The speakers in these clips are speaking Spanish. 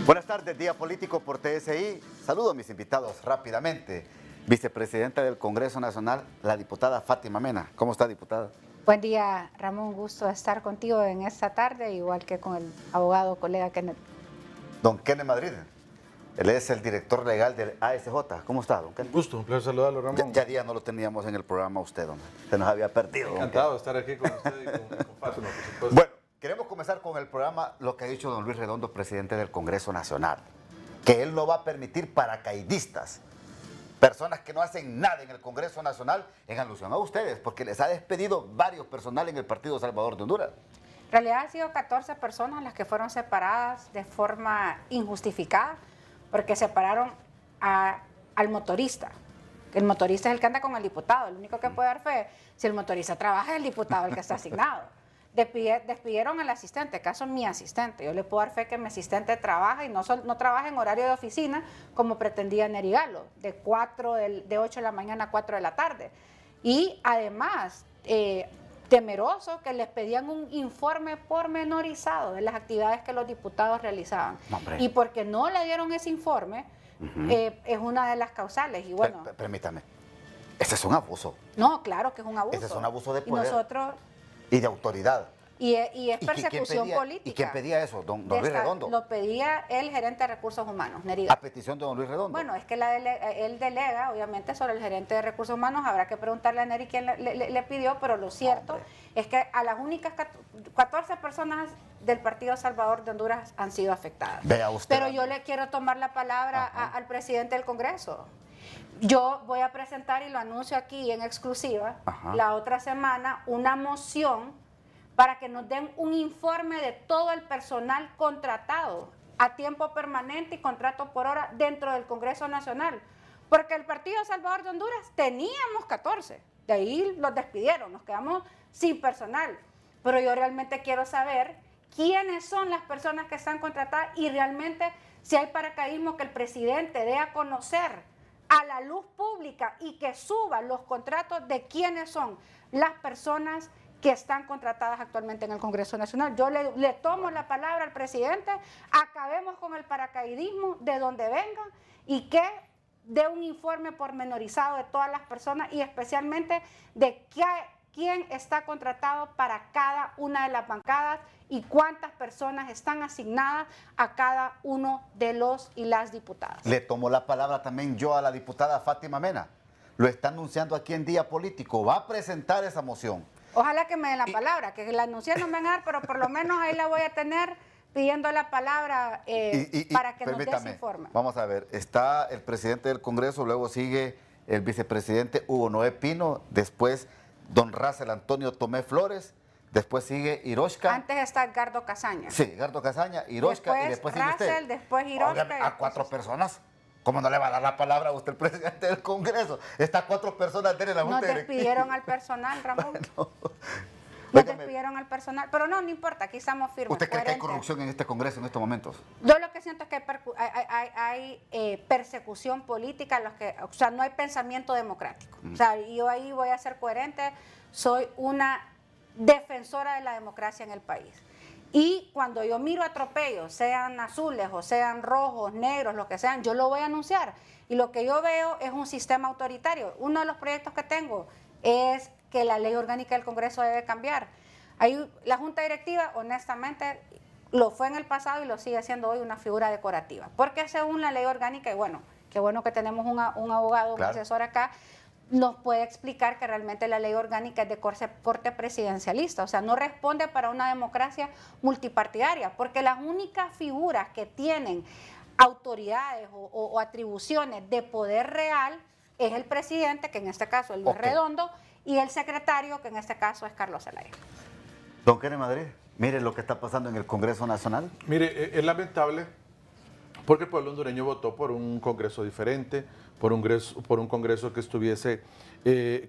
Buenas tardes, Día Político por TSI. Saludo a mis invitados rápidamente. Vicepresidenta del Congreso Nacional, la diputada Fátima Mena. ¿Cómo está, diputada? Buen día, Ramón. Gusto estar contigo en esta tarde, igual que con el abogado colega Kenneth. Don Kenneth Madrid. Él es el director legal del ASJ. ¿Cómo está, don Kenneth? Gusto, un placer saludarlo, Ramón. Ya día no lo teníamos en el programa usted, don. Se nos había perdido. Encantado de estar aquí con usted y con Fátima, por supuesto. Bueno, queremos comenzar con el programa, lo que ha dicho don Luis Redondo, presidente del Congreso Nacional, que él no va a permitir paracaidistas, personas que no hacen nada en el Congreso Nacional, en alusión a ustedes, porque les ha despedido varios personal en el Partido Salvador de Honduras. En realidad han sido 14 personas las que fueron separadas de forma injustificada, porque separaron al motorista. El motorista es el que anda con el diputado, el único que puede dar fe, si el motorista trabaja, es el diputado el que está asignado. Despidieron al asistente, caso mi asistente. Yo le puedo dar fe que mi asistente trabaja y no trabaja en horario de oficina como pretendía Neri Galo, de 8 de la mañana a 4 de la tarde. Y además, temeroso que les pedían un informe pormenorizado de las actividades que los diputados realizaban. Hombre. Y porque no le dieron ese informe, es una de las causales. Y bueno, Permítame, ese es un abuso. no, claro que es un abuso. Ese es un abuso de Y poder. nosotros... Y de autoridad. Y es persecución ¿Quién pedía, política. ¿Y quién pedía eso? Don Luis Redondo. Lo pedía el gerente de recursos humanos, Neri A Galo. petición de don Luis Redondo. Bueno, es que él delega, obviamente, sobre el gerente de recursos humanos. Habrá que preguntarle a Neri quién le pidió, pero lo cierto es que a las únicas 14 personas del Partido Salvador de Honduras han sido afectadas. Vea usted. Pero yo le quiero tomar la palabra al presidente del Congreso. Yo voy a presentar, y lo anuncio aquí en exclusiva, la otra semana, una moción para que nos den un informe de todo el personal contratado a tiempo permanente y contrato por hora dentro del Congreso Nacional. Porque el Partido Salvador de Honduras teníamos 14, de ahí los despidieron, nos quedamos sin personal. Pero yo realmente quiero saber quiénes son las personas que están contratadas y realmente si hay paracaidismo, que el presidente dé a conocer a la luz pública y que suba los contratos de quiénes son las personas que están contratadas actualmente en el Congreso Nacional. Yo le tomo la palabra al presidente, acabemos con el paracaidismo de donde venga y que dé un informe pormenorizado de todas las personas y especialmente de quién está contratado para cada una de las bancadas y cuántas personas están asignadas a cada uno de los y las diputadas. Le tomo la palabra también yo a la diputada Fátima Mena. Lo está anunciando aquí en Día Político. Va a presentar esa moción. Ojalá que me den la palabra, que la anuncié no me van a dar, pero por lo menos ahí la voy a tener pidiendo la palabra para que nos dé ese informe. Vamos a ver, está el presidente del Congreso, luego sigue el vicepresidente Hugo Noé Pino, después don Racel Antonio Tomé Flores, después sigue Hiroshka. Antes está Edgardo Casaña. Sí, Edgardo Casaña, Hiroshka y después sigue usted. Racel, después Hiroshka. Oiga, a 4 personas. ¿Cómo no le va a dar la palabra a usted, el presidente del Congreso? Estas 4 personas tienen la Nos Junta despidieron al personal, Ramón. Bueno, Nos despidieron al personal, pero no importa, aquí estamos firmes. ¿Usted cree que hay coherentes. corrupción en este Congreso en estos momentos? Yo lo que siento es que hay persecución política, o sea, no hay pensamiento democrático. O sea, yo ahí voy a ser coherente, soy una defensora de la democracia en el país. Y cuando yo miro atropellos, sean azules o sean rojos, negros, lo que sean, yo lo voy a anunciar. Y lo que yo veo es un sistema autoritario. Uno de los proyectos que tengo es que la ley orgánica del Congreso debe cambiar. Ahí, la Junta Directiva, honestamente, lo fue en el pasado y lo sigue siendo hoy una figura decorativa. Porque según la ley orgánica, y bueno, qué bueno que tenemos un abogado, un asesor acá, nos puede explicar que realmente la ley orgánica es de corte presidencialista, o sea, no responde para una democracia multipartidaria, porque las únicas figuras que tienen autoridades o atribuciones de poder real es el presidente, que en este caso es Luis Redondo, y el secretario, que en este caso es Carlos Zelaya. Don Kenneth Madrid, mire lo que está pasando en el Congreso Nacional. Mire, es lamentable porque el pueblo hondureño votó por un Congreso diferente, por un Congreso que estuviese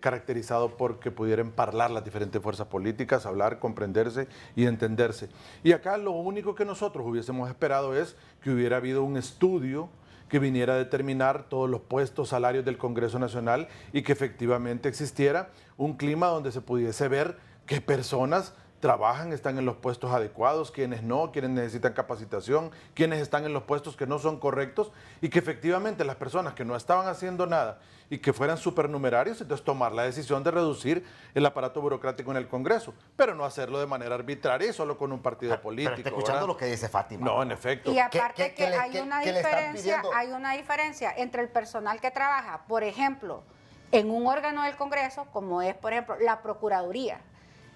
caracterizado por que pudieran parlar las diferentes fuerzas políticas, hablar, comprenderse y entenderse. Y acá lo único que nosotros hubiésemos esperado es que hubiera habido un estudio que viniera a determinar todos los puestos, salarios del Congreso Nacional y que efectivamente existiera un clima donde se pudiese ver qué personas trabajan, están en los puestos adecuados, quienes no, quienes necesitan capacitación, quienes están en los puestos que no son correctos y que efectivamente las personas que no estaban haciendo nada y que fueran supernumerarios, entonces tomar la decisión de reducir el aparato burocrático en el Congreso, pero no hacerlo de manera arbitraria y solo con un partido político. Pero está escuchando, ¿verdad?, lo que dice Fátima. No, en efecto. Y aparte que hay una diferencia entre el personal que trabaja, por ejemplo, en un órgano del Congreso, como es, por ejemplo, la Procuraduría.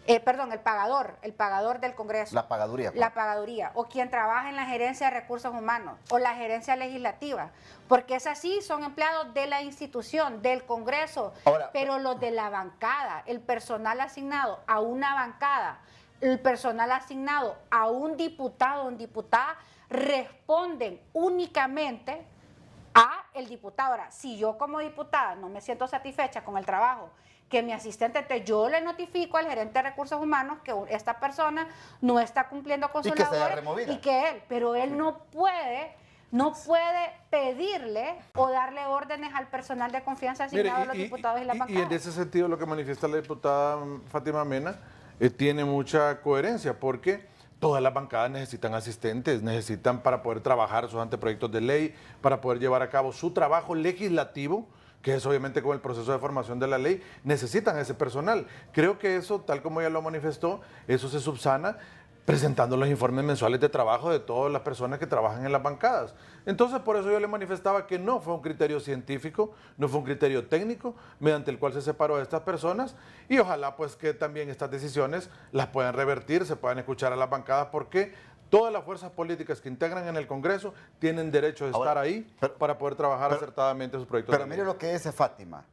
El pagador del Congreso. La pagaduría. La pagaduría. O quien trabaja en la gerencia de recursos humanos o la gerencia legislativa. Porque es así, son empleados de la institución, del Congreso. Ahora, pero los de la bancada, el personal asignado a una bancada, el personal asignado a un diputado o diputada, responden únicamente a el diputado. Ahora, si yo como diputada no me siento satisfecha con el trabajo que mi asistente, yo le notifico al gerente de recursos humanos que esta persona no está cumpliendo con su labor y que él, pero él no puede pedirle o darle órdenes al personal de confianza asignado a los diputados y la bancada. Y en ese sentido lo que manifiesta la diputada Fátima Mena tiene mucha coherencia, porque todas las bancadas necesitan asistentes, necesitan para poder trabajar sus anteproyectos de ley, para poder llevar a cabo su trabajo legislativo, que es obviamente con el proceso de formación de la ley, necesitan ese personal. Creo que eso, tal como ella lo manifestó, eso se subsana presentando los informes mensuales de trabajo de todas las personas que trabajan en las bancadas. Entonces, por eso yo le manifestaba que no fue un criterio científico, no fue un criterio técnico, mediante el cual se separó a estas personas, y ojalá pues que también estas decisiones las puedan revertir, se puedan escuchar a las bancadas, porque todas las fuerzas políticas que integran en el Congreso tienen derecho de estar ahí para poder trabajar acertadamente sus proyectos. Pero mire lo que dice Fátima.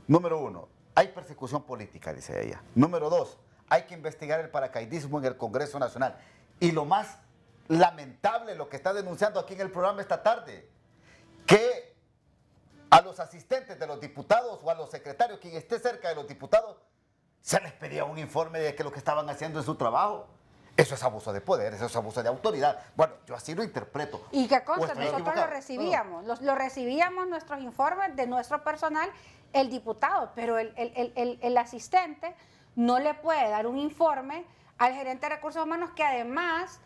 Número 1, hay persecución política, dice ella. Número 2, hay que investigar el paracaidismo en el Congreso Nacional. Y lo más lamentable, lo que está denunciando aquí en el programa esta tarde, que a los asistentes de los diputados o a los secretarios, quien esté cerca de los diputados, se les pedía un informe de que lo que estaban haciendo en su trabajo. Eso es abuso de poder, eso es abuso de autoridad. Bueno, yo así lo interpreto. Y que consta, nosotros lo recibíamos, lo recibíamos nuestros informes de nuestro personal, el diputado, pero el asistente no le puede dar un informe al gerente de recursos humanos, que además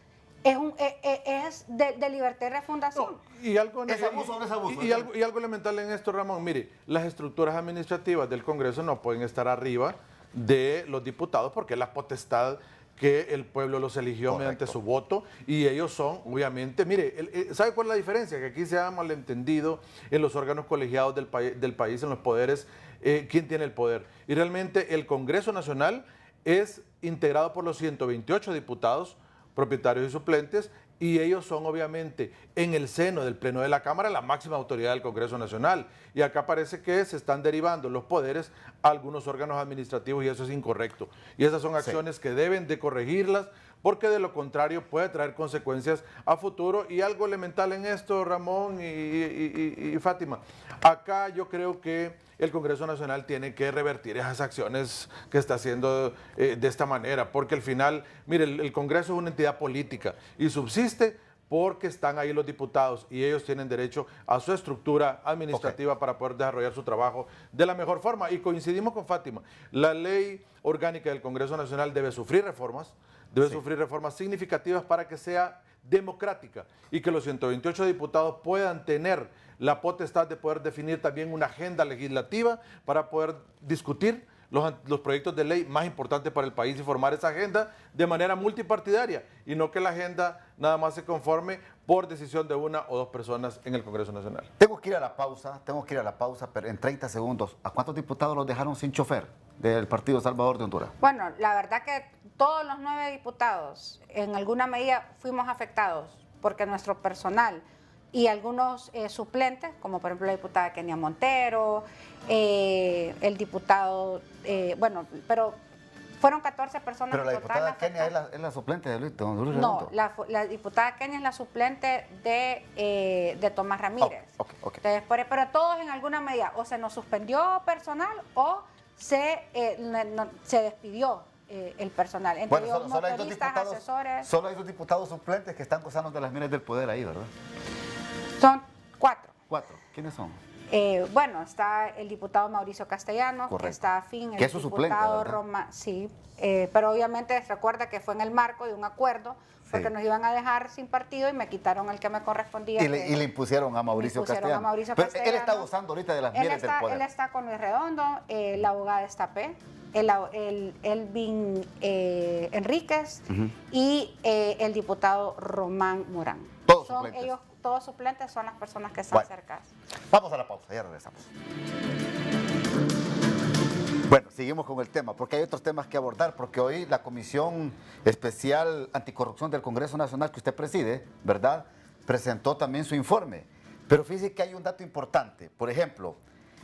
es de libertad y refundación. No, y algo, ¿Es abuso o no es abuso? Y algo elemental en esto, Ramón, mire, las estructuras administrativas del Congreso no pueden estar arriba de los diputados, porque es la potestad que el pueblo los eligió mediante su voto, y ellos son, obviamente, mire, ¿sabe cuál es la diferencia? Que aquí se ha malentendido en los órganos colegiados del país, en los poderes, quién tiene el poder. Y realmente el Congreso Nacional es integrado por los 128 diputados, propietarios y suplentes, y ellos son obviamente en el seno del Pleno de la Cámara la máxima autoridad del Congreso Nacional. Y acá parece que se están derivando los poderes a algunos órganos administrativos, y eso es incorrecto. Y esas son acciones que deben de corregirlas, porque de lo contrario puede traer consecuencias a futuro. Y algo elemental en esto, Ramón y Fátima, acá yo creo que el Congreso Nacional tiene que revertir esas acciones que está haciendo de esta manera, porque al final, mire, el Congreso es una entidad política y subsiste porque están ahí los diputados, y ellos tienen derecho a su estructura administrativa para poder desarrollar su trabajo de la mejor forma. Y coincidimos con Fátima, la ley orgánica del Congreso Nacional debe sufrir reformas, sufrir reformas significativas para que sea democrática y que los 128 diputados puedan tener la potestad de poder definir también una agenda legislativa para poder discutir los proyectos de ley más importantes para el país y formar esa agenda de manera multipartidaria, y no que la agenda nada más se conforme por decisión de una o dos personas en el Congreso Nacional. Tengo que ir a la pausa, pero en 30 segundos, ¿a cuántos diputados los dejaron sin chofer del Partido Salvador de Honduras? Bueno, la verdad que todos los 9 diputados en alguna medida fuimos afectados, porque nuestro personal y algunos suplentes, como por ejemplo la diputada Kenia Montero, el diputado, bueno, pero fueron 14 personas. Pero la diputada Kenia es la suplente de Luis Redondo. No, la diputada Kenia es la suplente de Tomás Ramírez. Okay. Pero todos en alguna medida o se nos suspendió personal o se despidió el personal. Entre ellos motoristas, asesores. Solo hay 2 diputados suplentes que están gozando de las miras del poder ahí, ¿verdad? Son 4. 4. ¿Quiénes son? Bueno, está el diputado Mauricio Castellanos, que está afín, el que es su diputado suplente, Roma, sí, pero obviamente recuerda que fue en el marco de un acuerdo, porque nos iban a dejar sin partido y me quitaron el que me correspondía. Y le impusieron a Mauricio Castellanos. Pero él está gozando ahorita de las mieles del poder. Él está con Luis Redondo, la abogada está P, Elvin Enríquez y el diputado Román Morán. Todos son suplentes. ellos, todos suplentes, son las personas que están cerca. Vamos a la pausa, ya regresamos. Bueno, seguimos con el tema, porque hay otros temas que abordar, porque hoy la Comisión Especial Anticorrupción del Congreso Nacional que usted preside, ¿verdad?, presentó también su informe. Pero fíjese que hay un dato importante. Por ejemplo,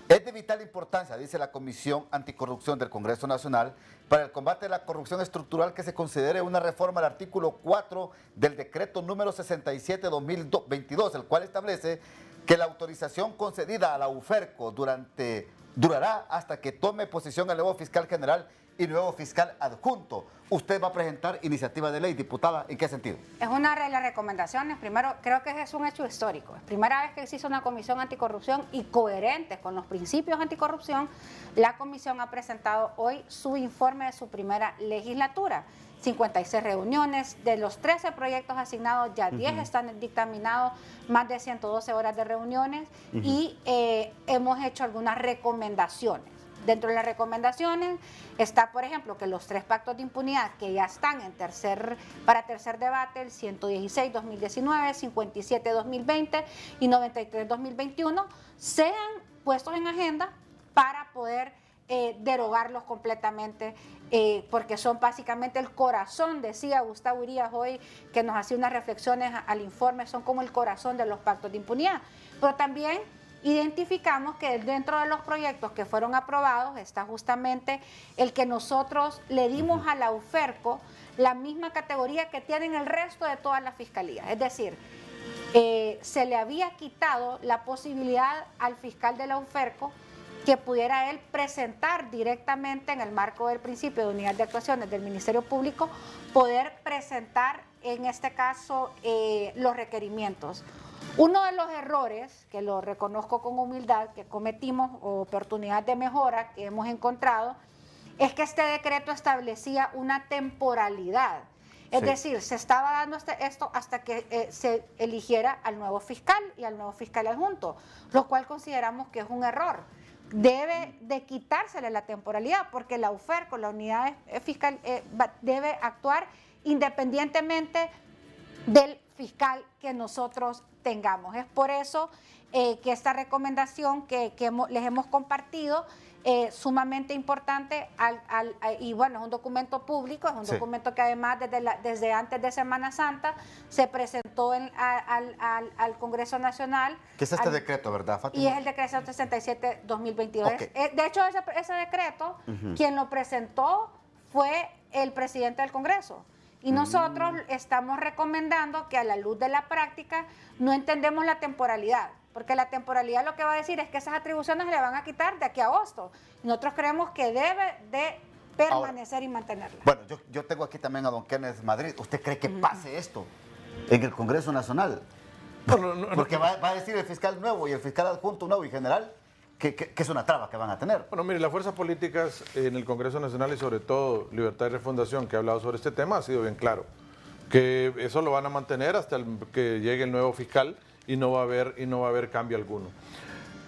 es de vital importancia, dice la Comisión Anticorrupción del Congreso Nacional, para el combate de la corrupción estructural que se considere una reforma al artículo 4 del decreto número 67/2022, el cual establece que la autorización concedida a la UFERCO durará hasta que tome posición el nuevo fiscal general y nuevo fiscal adjunto. Usted va a presentar iniciativa de ley, diputada, ¿en qué sentido? Es una de las recomendaciones. Primero, creo que es un hecho histórico. Es primera vez que existe una comisión anticorrupción y coherente con los principios anticorrupción. La comisión ha presentado hoy su informe de su primera legislatura. 56 reuniones, de los 13 proyectos asignados, ya 10 están dictaminados, más de 112 horas de reuniones y hemos hecho algunas recomendaciones. Dentro de las recomendaciones está, por ejemplo, que los 3 pactos de impunidad que ya están para tercer debate, el 116-2019, 57-2020 y 93-2021, sean puestos en agenda para poder derogarlos completamente, porque son básicamente el corazón, decía Gustavo Urías hoy, que nos hacía unas reflexiones al informe, son como el corazón de los pactos de impunidad. Pero también identificamos que dentro de los proyectos que fueron aprobados está justamente el que nosotros le dimos a la UFERCO la misma categoría que tienen el resto de todas las fiscalías. Es decir, se le había quitado la posibilidad al fiscal de la UFERCO que pudiera él presentar directamente en el marco del principio de unidad de actuaciones del Ministerio Público, poder presentar en este caso los requerimientos. Uno de los errores, que lo reconozco con humildad, que cometimos, o oportunidad de mejora que hemos encontrado, es que este decreto establecía una temporalidad. Es decir, se estaba dando esto hasta que se eligiera al nuevo fiscal y al nuevo fiscal adjunto, lo cual consideramos que es un error. Debe de quitársele la temporalidad, porque la UFERCO, la unidad fiscal, debe actuar independientemente del fiscal que nosotros tengamos. Es por eso que esta recomendación que les hemos compartido sumamente importante y bueno, es un documento público, es un documento que además desde antes de Semana Santa se presentó al Congreso Nacional. ¿Qué es este decreto, verdad, Fátima? Y es el decreto 67/2022. De hecho, ese decreto, quien lo presentó fue el presidente del Congreso. Y nosotros estamos recomendando que a la luz de la práctica no entendemos la temporalidad, porque la temporalidad lo que va a decir es que esas atribuciones le van a quitar de aquí a agosto. Y nosotros creemos que debe de permanecer y mantenerla. Bueno, yo tengo aquí también a don Kenneth Madrid. ¿Usted cree que pase esto en el Congreso Nacional? Porque va a decir el fiscal nuevo y el fiscal adjunto nuevo y general que es una traba que van a tener. Bueno, mire, las fuerzas políticas en el Congreso Nacional y sobre todo Libertad y Refundación, que ha hablado sobre este tema, ha sido bien claro. Que eso lo van a mantener hasta que llegue el nuevo fiscal y no va a haber cambio alguno.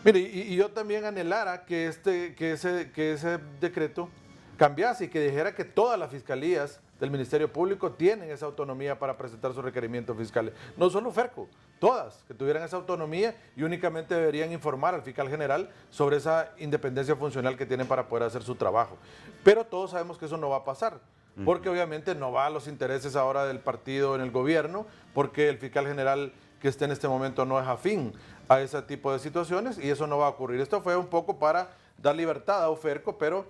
Mire, y yo también anhelara que ese decreto cambiase y que dijera que todas las fiscalías del Ministerio Público tienen esa autonomía para presentar sus requerimientos fiscales. No solo UFERCO, todas que tuvieran esa autonomía y únicamente deberían informar al fiscal general sobre esa independencia funcional que tienen para poder hacer su trabajo. Pero todos sabemos que eso no va a pasar, porque obviamente no va a los intereses ahora del partido en el gobierno, porque el fiscal general que esté en este momento no es afín a ese tipo de situaciones y eso no va a ocurrir. Esto fue un poco para dar libertad a UFERCO, pero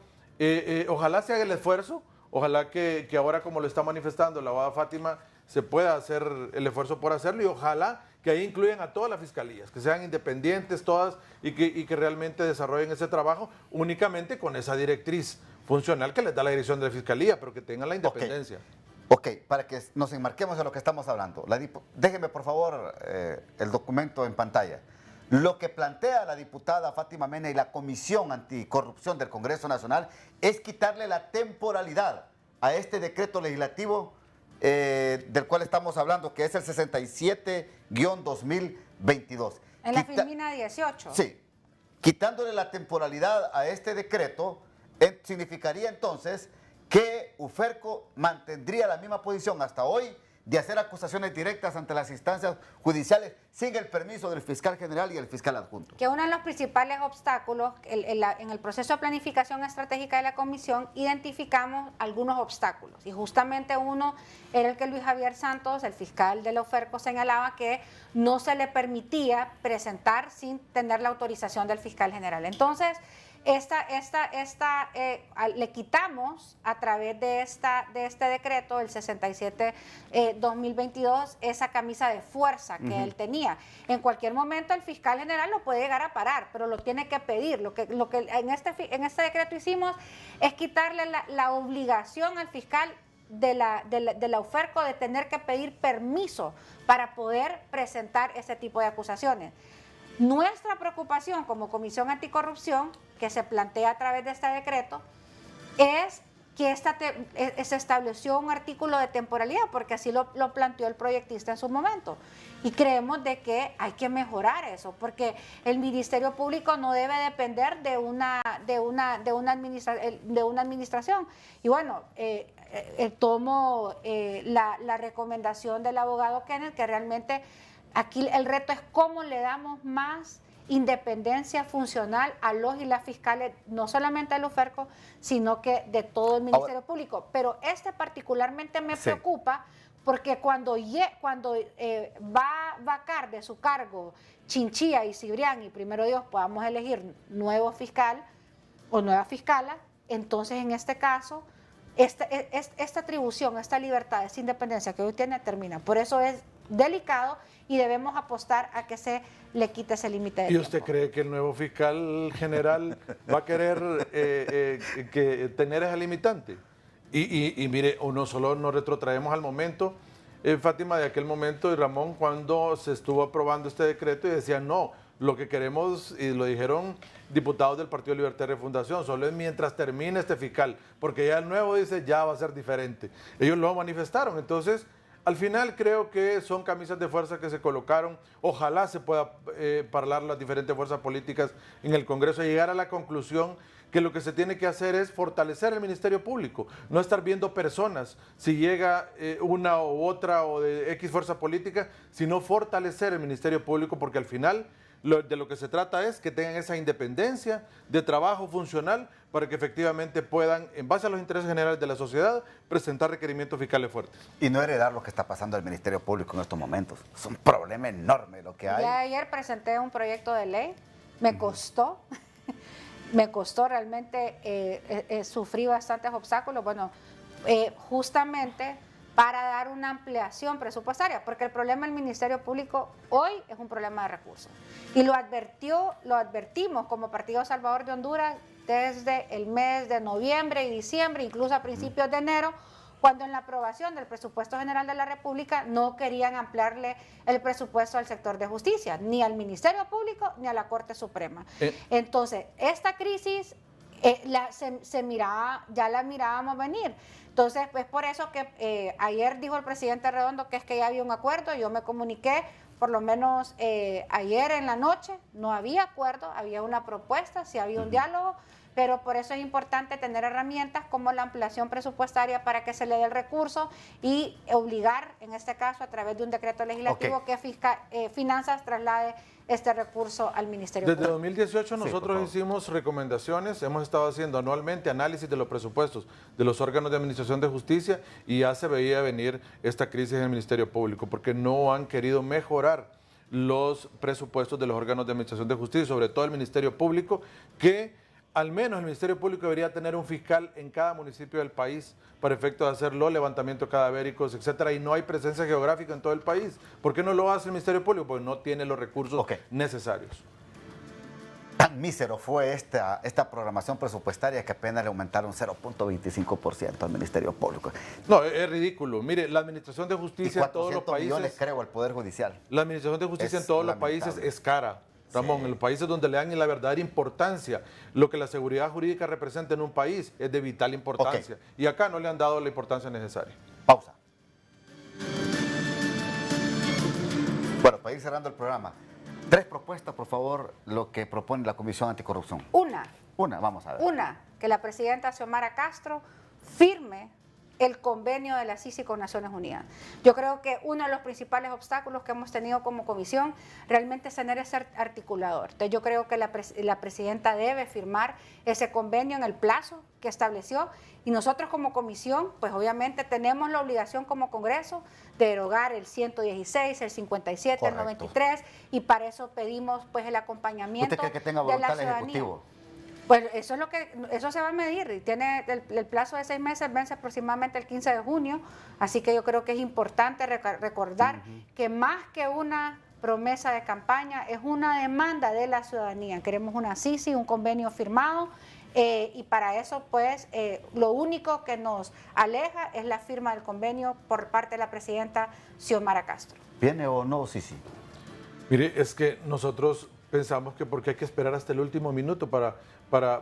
ojalá se haga el esfuerzo. Ojalá que ahora, como lo está manifestando la abogada Fátima, se pueda hacer el esfuerzo por hacerlo y ojalá que ahí incluyan a todas las fiscalías, que sean independientes todas y que realmente desarrollen ese trabajo únicamente con esa directriz funcional que les da la dirección de la fiscalía, pero que tengan la independencia. Ok, para que nos enmarquemos en lo que estamos hablando. Déjeme, por favor, el documento en pantalla. Lo que plantea la diputada Fátima Mena y la Comisión Anticorrupción del Congreso Nacional es quitarle la temporalidad a este decreto legislativo del cual estamos hablando, que es el 67-2022. En la filmina 18. Sí. Quitándole la temporalidad a este decreto, significaría entonces que UFERCO mantendría la misma posición hasta hoy de hacer acusaciones directas ante las instancias judiciales sin el permiso del fiscal general y el fiscal adjunto. Que uno de los principales obstáculos en el proceso de planificación estratégica de la comisión identificamos algunos obstáculos y justamente uno era el que Luis Javier Santos, el fiscal de la UFERCO, señalaba que no se le permitía presentar sin tener la autorización del fiscal general. Entonces, le quitamos a través de este decreto, el 67-2022, esa camisa de fuerza que él tenía. En cualquier momento el fiscal general lo puede llegar a parar, pero lo tiene que pedir. Lo que en este decreto hicimos es quitarle la obligación al fiscal de la UFERCO de tener que pedir permiso para poder presentar ese tipo de acusaciones. Nuestra preocupación como Comisión Anticorrupción, que se plantea a través de este decreto, es que se estableció un artículo de temporalidad, porque así lo planteó el proyectista en su momento. Y creemos de que hay que mejorar eso, porque el Ministerio Público no debe depender de una administración. Y bueno, tomo la recomendación del abogado Kenneth, que realmente aquí el reto es cómo le damos más independencia funcional a los y las fiscales, no solamente a los UFERCO, sino que de todo el Ministerio Público. Pero particularmente me preocupa porque cuando va a vacar de su cargo Chinchilla y Cibrián y primero Dios podamos elegir nuevo fiscal o nueva fiscala, entonces en este caso esta atribución, esta libertad, esta independencia que hoy tiene termina. Por eso es delicado y debemos apostar a que se le quite ese límite de tiempo. ¿Y usted cree que el nuevo fiscal general va a querer tener esa limitante? Y mire, no solo nos retrotraemos al momento, Fátima, de aquel momento, y Ramón, cuando se estuvo aprobando este decreto y decían, no, lo que queremos, y lo dijeron diputados del Partido Libertad y Refundación, solo es mientras termine este fiscal, porque ya el nuevo dice, ya va a ser diferente. Ellos lo manifestaron, entonces, al final creo que son camisas de fuerza que se colocaron. Ojalá se pueda parlar las diferentes fuerzas políticas en el Congreso y llegar a la conclusión que lo que se tiene que hacer es fortalecer el Ministerio Público, no estar viendo personas si llega una u otra o de X fuerza política, sino fortalecer el Ministerio Público, porque al final de lo que se trata es que tengan esa independencia de trabajo funcional para que efectivamente puedan, en base a los intereses generales de la sociedad, presentar requerimientos fiscales fuertes. Y no heredar lo que está pasando al Ministerio Público en estos momentos. Es un problema enorme lo que hay. Ya ayer presenté un proyecto de ley, me costó realmente, sufrí bastantes obstáculos, bueno, justamente para dar una ampliación presupuestaria, porque el problema del Ministerio Público hoy es un problema de recursos. Y lo advertimos como Partido Salvador de Honduras desde el mes de noviembre y diciembre, incluso a principios de enero, cuando en la aprobación del presupuesto general de la República no querían ampliarle el presupuesto al sector de justicia, ni al Ministerio Público ni a la Corte Suprema. Entonces, esta crisis ya la mirábamos venir. Entonces, es por eso que ayer dijo el presidente Redondo que es que ya había un acuerdo. Yo me comuniqué, por lo menos ayer en la noche, no había acuerdo, había una propuesta, sí había un diálogo, pero por eso es importante tener herramientas como la ampliación presupuestaria para que se le dé el recurso y obligar, en este caso, a través de un decreto legislativo que Finanzas traslade este recurso al Ministerio Público. Desde 2018 nosotros hicimos recomendaciones, hemos estado haciendo anualmente análisis de los presupuestos de los órganos de administración de justicia y ya se veía venir esta crisis en el Ministerio Público porque no han querido mejorar los presupuestos de los órganos de administración de justicia, sobre todo el Ministerio Público, que al menos el Ministerio Público debería tener un fiscal en cada municipio del país para efecto de hacer los levantamientos cadavéricos, etcétera, y no hay presencia geográfica en todo el país. ¿Por qué no lo hace el Ministerio Público? Porque no tiene los recursos necesarios. Tan mísero fue esta programación presupuestaria que apenas le aumentaron 0.25% al Ministerio Público. No, es ridículo. Mire, la administración de justicia en todos los países... millones, creo, al Poder Judicial. La administración de justicia en todos los países es cara. Ramón, en los países donde le dan la verdadera importancia, lo que la seguridad jurídica representa en un país es de vital importancia. Y acá no le han dado la importancia necesaria. Pausa. Bueno, para ir cerrando el programa, 3 propuestas, por favor, lo que propone la Comisión Anticorrupción. Una, vamos a ver. Una, que la presidenta Xiomara Castro firme el convenio de la CICI con Naciones Unidas. Yo creo que uno de los principales obstáculos que hemos tenido como comisión realmente es tener ese articulador. Entonces yo creo que la presidenta debe firmar ese convenio en el plazo que estableció y nosotros como comisión, pues obviamente tenemos la obligación como Congreso de derogar el 116, el 57, correcto, el 93 y para eso pedimos pues el acompañamiento. ¿Usted cree que tenga voluntad el Ejecutivo? Pues eso se va a medir y tiene el plazo de 6 meses, vence aproximadamente el 15 de junio, así que yo creo que es importante recordar que más que una promesa de campaña es una demanda de la ciudadanía. Queremos una CICI, un convenio firmado y para eso pues lo único que nos aleja es la firma del convenio por parte de la presidenta Xiomara Castro. ¿Viene o no CICI? Mire, es que nosotros pensamos que porque hay que esperar hasta el último minuto para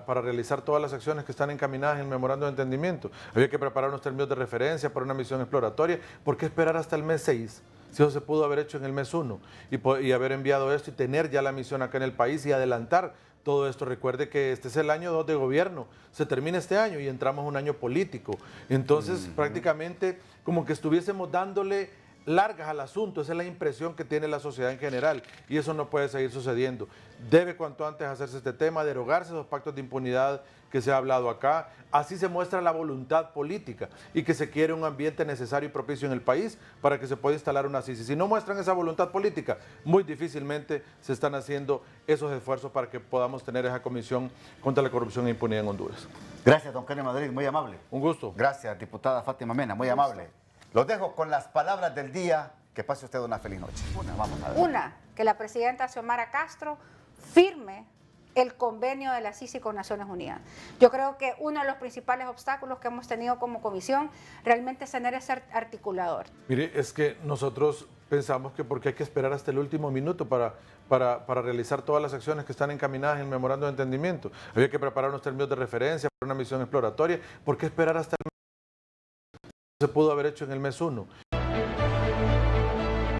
realizar todas las acciones que están encaminadas en el memorando de entendimiento. Había que preparar unos términos de referencia para una misión exploratoria. ¿Por qué esperar hasta el mes 6? Si eso se pudo haber hecho en el mes 1 y haber enviado esto y tener ya la misión acá en el país y adelantar todo esto. Recuerde que este es el año 2 de gobierno, se termina este año y entramos un año político. Entonces, prácticamente como que estuviésemos dándole largas al asunto, esa es la impresión que tiene la sociedad en general y eso no puede seguir sucediendo. Debe cuanto antes hacerse este tema, derogarse esos pactos de impunidad que se ha hablado acá, así se muestra la voluntad política y que se quiere un ambiente necesario y propicio en el país para que se pueda instalar una CICI. Si no muestran esa voluntad política, muy difícilmente se están haciendo esos esfuerzos para que podamos tener esa comisión contra la corrupción e impunidad en Honduras. Gracias, don Kenneth Madrid, muy amable. Un gusto. Gracias, diputada Fátima Mena, muy amable. Los dejo con las palabras del día. Que pase usted una feliz noche. Vamos a ver. Una, que la presidenta Xiomara Castro firme el convenio de la CICI con Naciones Unidas. Yo creo que uno de los principales obstáculos que hemos tenido como comisión realmente es tener ese articulador. Mire, es que nosotros pensamos que porque hay que esperar hasta el último minuto para realizar todas las acciones que están encaminadas en el memorando de entendimiento. Había que preparar unos términos de referencia para una misión exploratoria. ¿Por qué esperar hasta el mes? Se pudo haber hecho en el mes 1